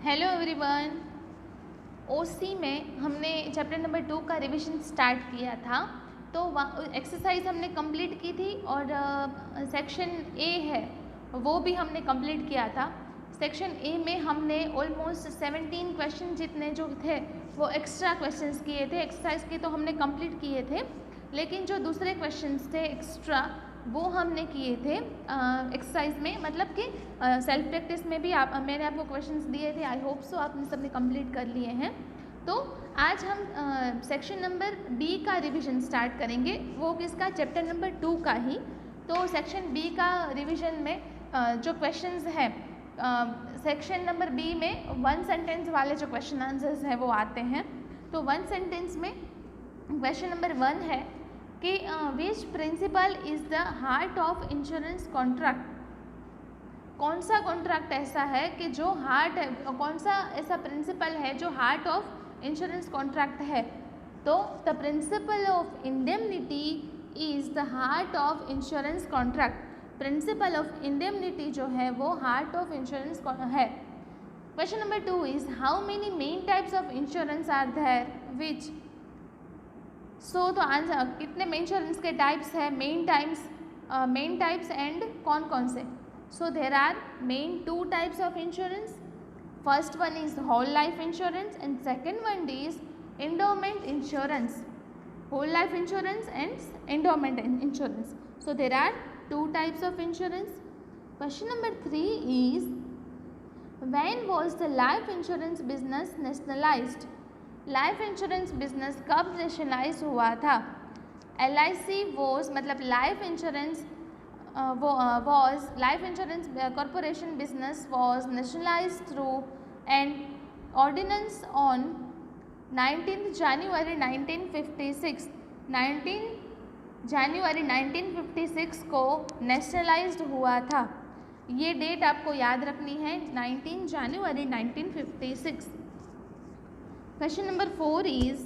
Hello everyone. ओसी में हमने chapter number 2 का रिवीजन स्टार्ट किया था, तो एक्सरसाइज हमने कंप्लीट की थी और सेक्शन ए है वो भी हमने कंप्लीट किया था। सेक्शन ए में हमने ऑलमोस्ट 17 क्वेश्चन जितने जो थे वो एक्स्ट्रा क्वेश्चंस किए थे। एक्सरसाइज के तो हमने कंप्लीट किए थे, लेकिन जो दूसरे क्वेश्चंस थे एक्स्ट्रा वो हमने किए थे एक्सरसाइज में, मतलब कि सेल्फ प्रैक्टिस में भी मैंने आपको क्वेश्चंस दिए थे। आई होप सो आपने सबने कंप्लीट कर लिए हैं। तो आज हम सेक्शन नंबर बी का रिवीजन स्टार्ट करेंगे, वो किसका, चैप्टर नंबर 2 का ही। तो सेक्शन बी का रिवीजन में जो क्वेश्चंस हैं सेक्शन नंबर बी में 1 सेंटेंस वाले जो क्वेश्चन आंसर्स हैं वो आते हैं। तो 1 सेंटेंस में क्वेश्चन नंबर 1 है कि which principle is the heart of insurance contract. कौन सा कॉन्ट्रैक्ट ऐसा है कि जो हार्ट है, कौन सा ऐसा प्रिंसिपल है जो हार्ट ऑफ इंश्योरेंस कॉन्ट्रैक्ट है। तो the principle of indemnity is the heart of insurance contract. Principle of indemnity जो है वो हार्ट ऑफ इंश्योरेंस है। Question number 2 is how many main types of insurance are there which. तो answer कितने main insurance के types है, main types and कौन कौन से। So there are main 2 types of insurance. First one is whole life insurance and second one is endowment insurance. Whole life insurance and endowment insurance. So there are 2 types of insurance. Question number 3 is when was the life insurance business nationalised. Life insurance business कब nationalise हुआ था। LIC was मतलब life insurance was life insurance corporation business was nationalise through and ordinance on 19 जनवरी 1956। 19 जनवरी 1956 को nationalised हुआ था। ये date आपको याद रखनी है, 19 जनवरी 1956। Question number 4 is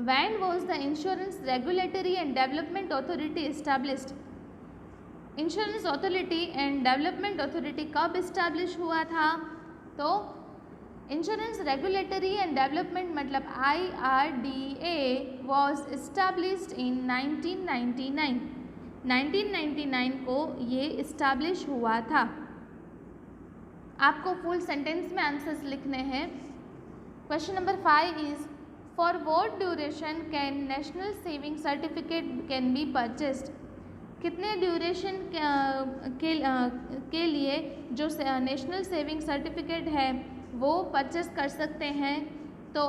when was the Insurance Regulatory and Development Authority established? Insurance Authority and Development Authority कब establish हुआ था। तो Insurance Regulatory and Development मतलब IRDA was established in 1999। 1999 को ये establish हुआ था। आपको फुल सेंटेंस में आंसर्स लिखने हैं। Question number 5 is for what duration can national saving certificate can be purchased। कितने ड्यूरेशन के लिए जो नेशनल सेविंग सर्टिफिकेट है वो परचेस कर सकते हैं। तो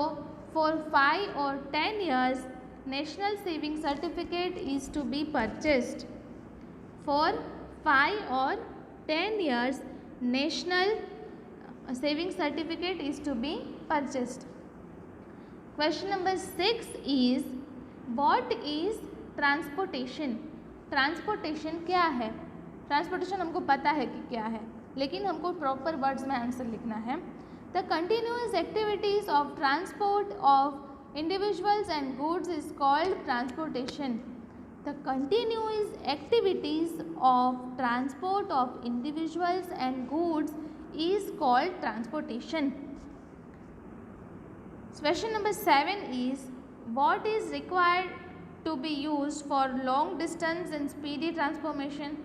फॉर 5 और 10 years national saving certificate is to be purchased. For 5 और 10 years नेशनल saving certificate is to be purchased। Question number 6 is what is transportation। Transportation क्या है। ट्रांसपोर्टेशन हमको पता है कि क्या है, लेकिन हमको प्रॉपर वर्ड्स में आंसर लिखना है। The continuous activities of transport of individuals and goods is called transportation. The continuous activities of transport of individuals and goods is called transportation। Question number 7 is what is required to be used for long distance and speedy transportation।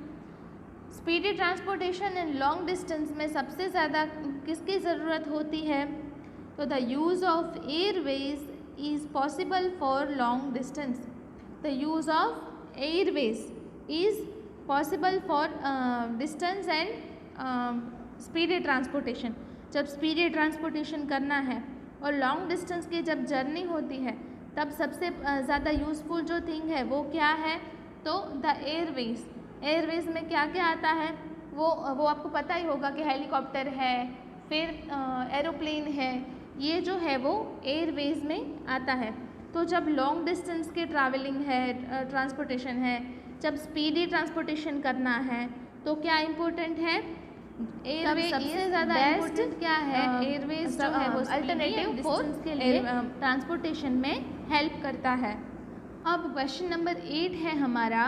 speedy transportation and long distance में सबसे ज़्यादा किसकी ज़रूरत होती है। तो the use of airways is possible for long distance। the use of airways is possible for distance and speedy transportation. जब speedy transportation करना है और लॉन्ग डिस्टेंस की जब जर्नी होती है तब सबसे ज़्यादा यूज़फुल जो थिंग है वो क्या है। तो द एयरवेज। एयरवेज में क्या क्या आता है वो आपको पता ही होगा कि हेलीकॉप्टर है, फिर एरोप्लेन है, ये जो है वो एयरवेज में आता है। तो जब लॉन्ग डिस्टेंस की ट्रैवलिंग है, ट्रांसपोर्टेशन है, जब स्पीडी ट्रांसपोर्टेशन करना है तो क्या इम्पोर्टेंट है। एयरवे सबसे ज़्यादा इम्पोर्टेंट क्या है, एयरवेज जो है वो अल्टरनेटिव फॉर के लिए ट्रांसपोर्टेशन में हेल्प करता है। अब क्वेश्चन नंबर 8 है हमारा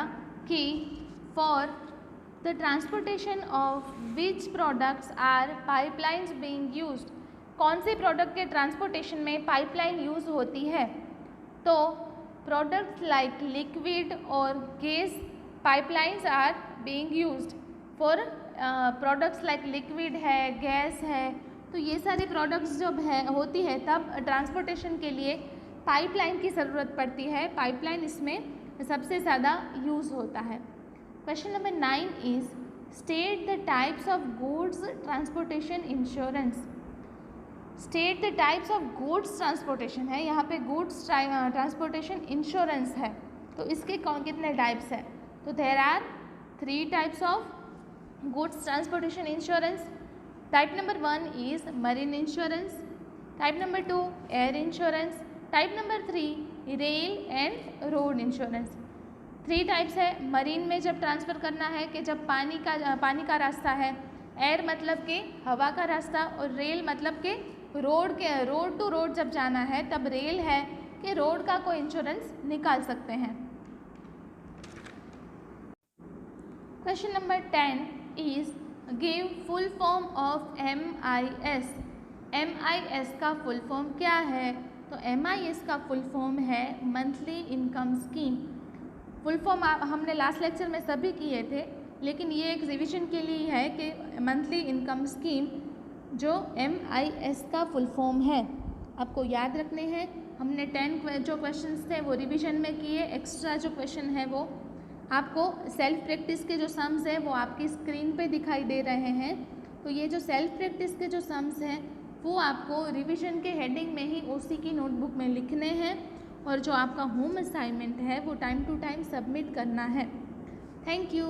कि for the transportation of which products are pipelines being used. कौन से प्रोडक्ट के ट्रांसपोर्टेशन में पाइपलाइन यूज़ होती है? तो प्रोडक्ट्स लाइक लिक्विड और gas pipelines are being used for products like liquid है, गैस है, तो ये सारे प्रोडक्ट्स जब है होती है तब ट्रांसपोर्टेशन के लिए पाइपलाइन की ज़रूरत पड़ती है। पाइपलाइन इसमें सबसे ज़्यादा यूज़ होता है। Question number 9 is state the types of goods transportation insurance. State the types of goods transportation है, यहाँ पे गुड्स ट्रांसपोर्टेशन इंश्योरेंस है, तो इसके कितने टाइप्स हैं? तो there are 3 types of goods transportation insurance. Type number 1 is marine insurance, type number 2 air insurance, type number 3 rail and road insurance. 3 types है। मरीन में जब ट्रांसफ़र करना है कि जब पानी का रास्ता है, एयर मतलब कि हवा का रास्ता, और रेल मतलब कि रोड टू रोड जब जाना है तब रेल है कि रोड का कोई इंश्योरेंस निकाल सकते हैं। Question number 10 is give full form of MIS। MIS का फुल फॉर्म क्या है? तो MIS का फुल फॉर्म है monthly income scheme. Full form हमने लास्ट लेक्चर में सभी किए थे, लेकिन ये एक रिवीजन के लिए है कि मंथली इनकम स्कीम जो MIS का फुल फॉर्म है आपको याद रखने हैं। हमने 10 जो क्वेश्चंस थे वो रिवीजन में किए, एक्स्ट्रा जो क्वेश्चन है वो आपको सेल्फ प्रैक्टिस के जो सम्स हैं वो आपकी स्क्रीन पे दिखाई दे रहे हैं। तो ये जो सेल्फ प्रैक्टिस के जो सम्स हैं वो आपको रिवीजन के हेडिंग में ही OC की नोटबुक में लिखने हैं, और जो आपका होम असाइनमेंट है वो टाइम टू टाइम सबमिट करना है। Thank you.